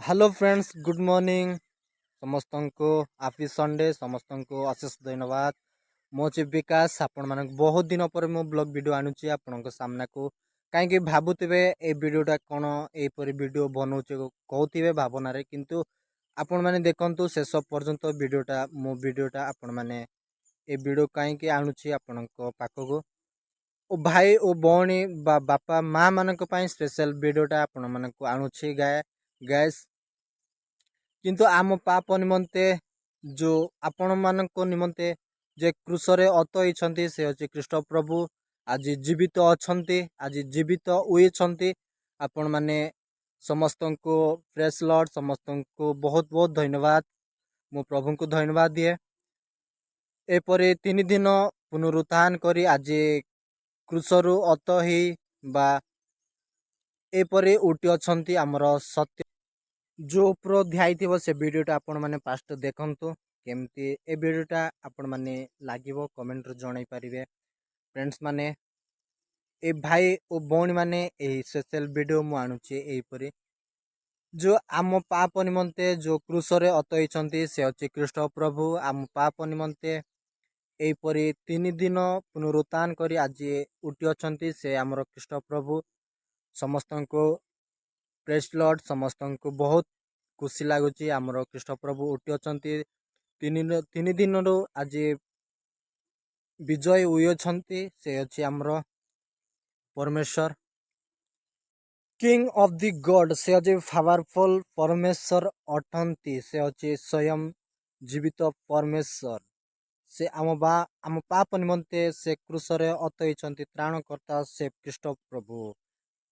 Hello friends good morning समस्त को happy Sunday समस्त को अशेष धन्यवाद। मो चिफ विकास आपण मान बहुत दिन पर मो ब्लॉग वीडियो आणुची आपण सामना को कहीं भावुवे ए वीडियोटा कौन यहपरी वीडियो बनाऊे कहते भावना किंतु आपण मैंने देखु शेष पर्यंत वीडियोटा आपण मैंने ए वीडियो कहीं आणुची आपण पाखक ओ भाई ओ भौणी बापा माँ मान स्पेशल वीडियोटा आपण मानक आणुची गैस किंतु आम पाप निमंते जो आपण मान निमंते जे क्रूसरे अत होती से हूँ कृष्ण प्रभु आज जीवित अच्छा आज जीवित हुई आपण मैंने समस्त को प्रेस लॉर्ड समस्त को बहुत बहुत धन्यवाद। मो प्रभु को धन्यवाद दिए एपरी 3 दिन पुनरुत्थान करी आज क्रूसरु अत ही बा एपरी उठी अच्छा आमर सत्य जो उपर दिखाई से वीडियोटा आपण मैंने फास्ट देखंतु केमती ए वीडियोटा आपण मैंने लगे कमेंट जन पारे फ्रेंड्स माने ए भाई और भौणी मैंने स्पेशल वीडियो मु आणुची एपरी जो आम पाप निमंते जो क्रूसरे अत होती से अच्छे कृष्ण प्रभु आम पाप निमंते एपरी 3 दिन पुनरुत्थान करी आज उठी अच्छा से आमर कृष्ण प्रभु समस्त को प्रेस लॉर्ड समस्त को बहुत खुशी लगुच आमर कृष्ण प्रभु उठी अच्छा 3 दिन आज विजय हुई से अच्छी आमर परमेश्वर किंग ऑफ द गॉड से अच्छे पावरफुल परमेश्वर अटंती से अच्छे स्वयं जीवित परमेश्वर से आम पाप निमंते से क्रूसरे अत होती त्राणकर्ता से कृष्ण प्रभु